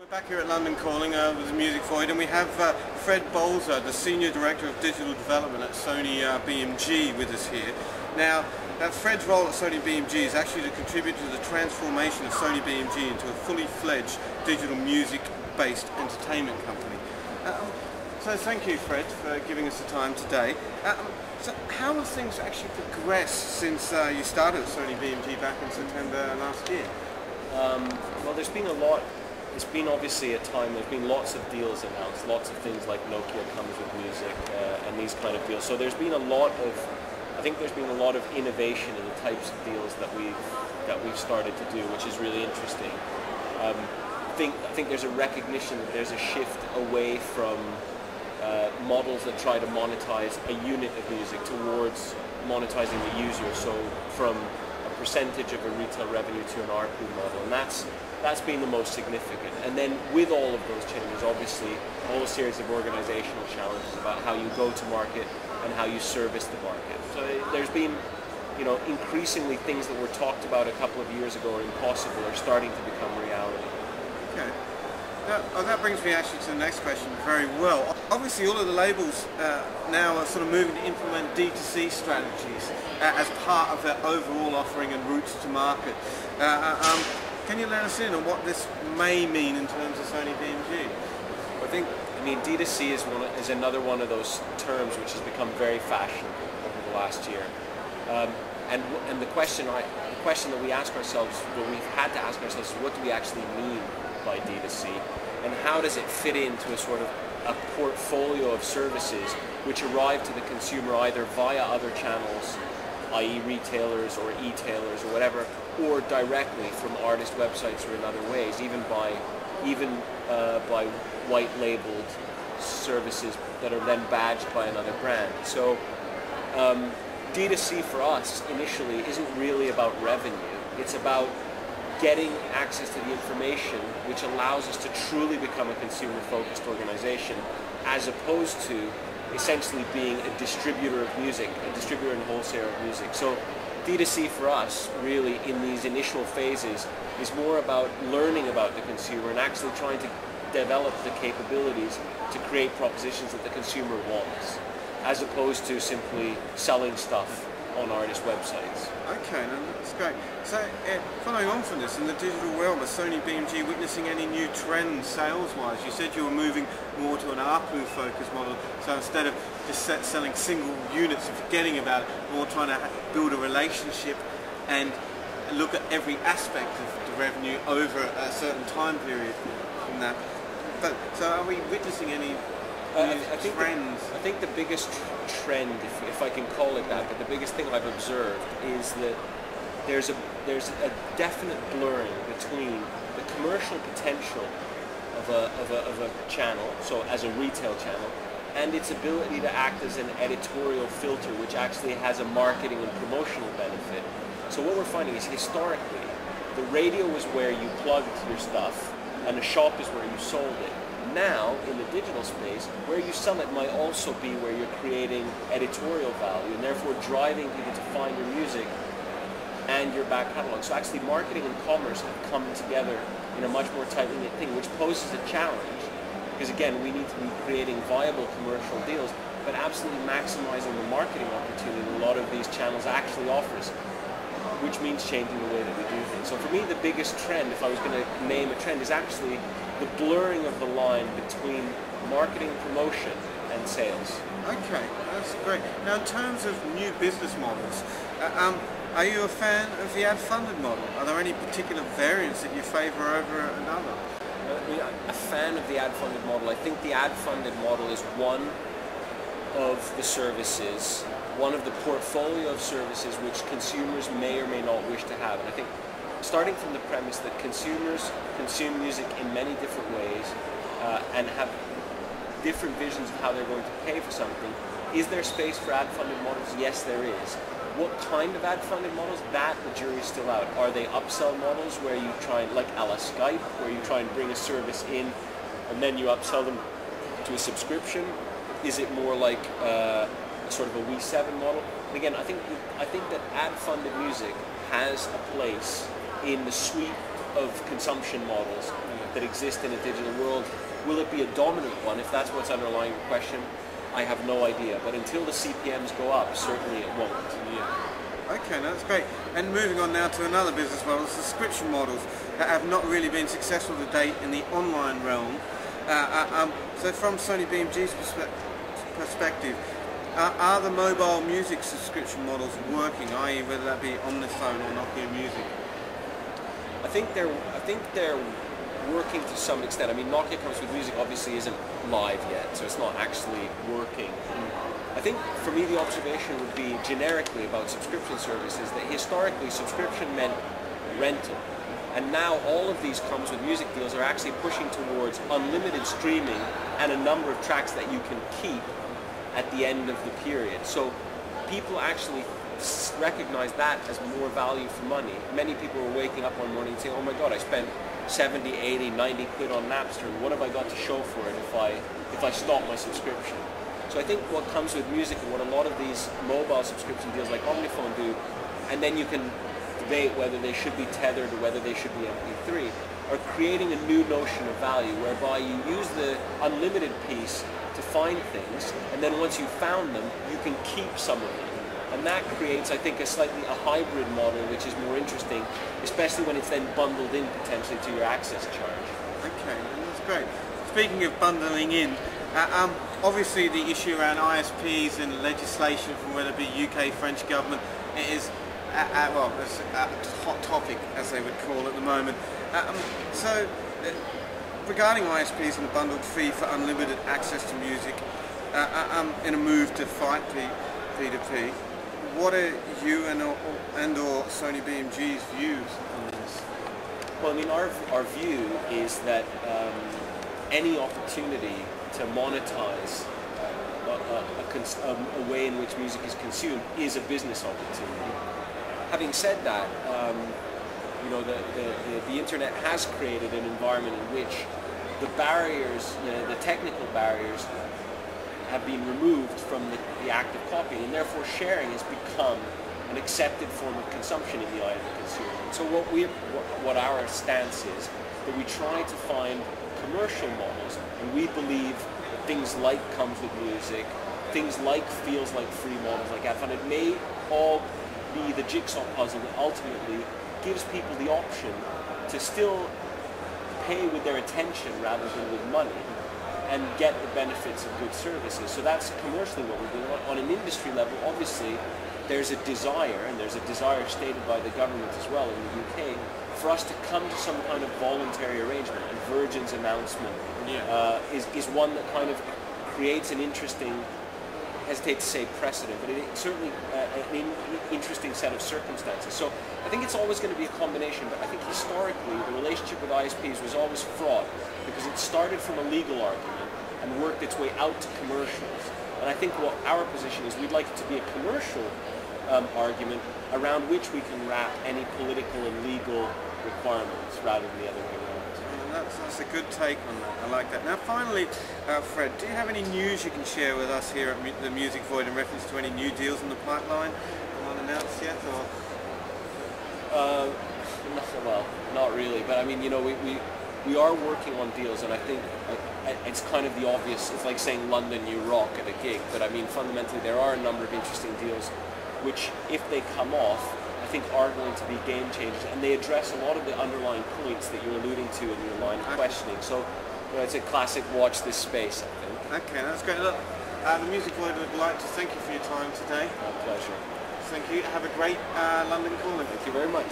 We're back here at London Calling with the Music Void, and we have Fred Bolza, the Senior Director of Digital Development at Sony BMG, with us here. Now, Fred's role at Sony BMG is actually to contribute to the transformation of Sony BMG into a fully fledged digital music-based entertainment company. So thank you, Fred, for giving us the time today. So how have things actually progressed since you started at Sony BMG back in September last year? Well, there's been a lot. It's been obviously a time, there's been lots of deals announced, lots of things like Nokia comes with music and these kind of deals. So there's been a lot of, I think there's been a lot of innovation in the types of deals that we've started to do, which is really interesting. I think there's a recognition that there's a shift away from models that try to monetize a unit of music towards monetizing the user. So from a percentage of a retail revenue to an ARPU model, and that's been the most significant. And then with all of those changes, obviously, a whole series of organizational challenges about how you go to market and how you service the market. So there's been, increasingly things that were talked about a couple of years ago are impossible are starting to become reality. Okay. That brings me actually to the next question very well. Obviously, all of the labels now are sort of moving to implement D2C strategies as part of their overall offering and routes to market. Can you let us in on what this may mean in terms of Sony BMG? I mean, D2C is another one of those terms which has become very fashionable over the last year. And the question that we ask ourselves, what we've had to ask ourselves, is what do we actually mean by D2C? And how does it fit into a sort of a portfolio of services which arrive to the consumer either via other channels, i.e. retailers or e-tailers or whatever, or directly from artist websites or in other ways, even by white-labeled services that are then badged by another brand. So D2C for us initially isn't really about revenue. It's about getting access to the information which allows us to truly become a consumer-focused organization, as opposed to essentially being a distributor of music, a distributor and wholesaler of music. So D2C for us, really, in these initial phases, is more about learning about the consumer and actually trying to develop the capabilities to create propositions that the consumer wants, as opposed to simply selling stuff on artist websites. Okay, no, that's great. So, following on from this, in the digital realm, is Sony BMG witnessing any new trends sales-wise? You said you were moving more to an ARPU-focused model, so instead of just selling single units and forgetting about it, more trying to build a relationship and look at every aspect of the revenue over a certain time period from that. But, so are we witnessing any trends? I think the biggest trend, if I can call it that, but the biggest thing I've observed is that there's a definite blurring between the commercial potential of a channel, so as a retail channel, and its ability to act as an editorial filter, which actually has a marketing and promotional benefit. So what we're finding is, historically, the radio was where you plugged your stuff, and the shop is where you sold it. Now, in the digital space, where you sell it might also be where you're creating editorial value and therefore driving people to find your music and your back catalog. So actually marketing and commerce have come together in a much more tightly knit thing, which poses a challenge, because again, we need to be creating viable commercial deals, but absolutely maximizing the marketing opportunity a lot of these channels actually offers, which means changing the way that we do things. So for me, the biggest trend, if I was going to name a trend, is actually the blurring of the line between marketing, promotion, and sales. Okay, that's great. Now, in terms of new business models, are you a fan of the ad-funded model? Are there any particular variants that you favour over another? I'm a fan of the ad-funded model. I think the ad-funded model is one of the services, one of the portfolio of services which consumers may or may not wish to have. And I think starting from the premise that consumers consume music in many different ways and have different visions of how they're going to pay for something, is there space for ad-funded models? Yes, there is. What kind of ad-funded models? That the jury's still out. Are they upsell models where you try, like a la Skype, where you try and bring a service in and then you upsell them to a subscription? Is it more like sort of a We7 model? And again, I think that ad-funded music has a place in the suite of consumption models that exist in a digital world. Will it be a dominant one? If that's what's underlying the question, I have no idea. But until the CPMs go up, certainly it won't. Yeah. Okay, no, that's great. And moving on now to another business model, subscription models that have not really been successful to date in the online realm. So from Sony BMG's perspective, are the mobile music subscription models working, i.e. whether that be on the phone or Nokia Music? I think they're working to some extent. I mean, Nokia Comes With Music obviously isn't live yet, so it's not actually working. I think for me the observation would be generically about subscription services that historically subscription meant rental. And now all of these Comes With Music deals are actually pushing towards unlimited streaming and a number of tracks that you can keep at the end of the period. So people actually recognize that as more value for money. Many people were waking up one morning saying, oh my god, I spent 70, 80, 90 quid on Napster, what have I got to show for it if I stop my subscription? So I think what Comes With Music and what a lot of these mobile subscription deals like Omnifone do, and then you can debate whether they should be tethered or whether they should be MP3, are creating a new notion of value whereby you use the unlimited piece to find things, and then once you've found them, you can keep some of them. And that creates, I think, a hybrid model which is more interesting, especially when it's then bundled in potentially to your access charge. Okay, that's great. Speaking of bundling in, obviously the issue around ISPs and legislation from whether it be UK, French government, it is well, it's a hot topic, as they would call it at the moment. Regarding ISPs and a bundled fee for unlimited access to music, in a move to fight P2P, what are you and or Sony BMG's views on this? Well, I mean, our view is that any opportunity to monetize a way in which music is consumed is a business opportunity. Having said that, you know, the internet has created an environment in which the barriers, the technical barriers, have been removed from the act of copying, and therefore sharing has become an accepted form of consumption in the eye of the consumer. And so what our stance is, that we try to find commercial models, and we believe that things like Comes With Music, things like Feels Like Free models like that, and it may all be the jigsaw puzzle that ultimately gives people the option to still pay with their attention rather than with money, and get the benefits of good services. So that's commercially what we're doing. On an industry level, obviously, there's a desire, and there's a desire stated by the government as well in the UK, for us to come to some kind of voluntary arrangement. And Virgin's announcement is one that kind of creates an interesting, I hesitate to say precedent, but it's certainly an interesting set of circumstances. So I think it's always going to be a combination, but I think historically the relationship with ISPs was always fraught because it started from a legal argument and worked its way out to commercials. And I think what our position is, we'd like it to be a commercial argument around which we can wrap any political and legal requirements rather than the other way around. That's a good take on that. I like that. Now finally, Fred, do you have any news you can share with us here at the Music Void in reference to any new deals in the pipeline? Unannounced yet, or? Well, not really, but I mean, you know, we are working on deals, and I think it's kind of the obvious, it's like saying London, you rock at a gig, but I mean, fundamentally there are a number of interesting deals which, if they come off, I think are going to be game changers, and they address a lot of the underlying points that you're alluding to in your line of questioning. So, you know, it's a classic watch this space, I think. Okay, that's great. Look, the Music Void would like to thank you for your time today. My pleasure. Thank you. Have a great London calling. Thank you very much.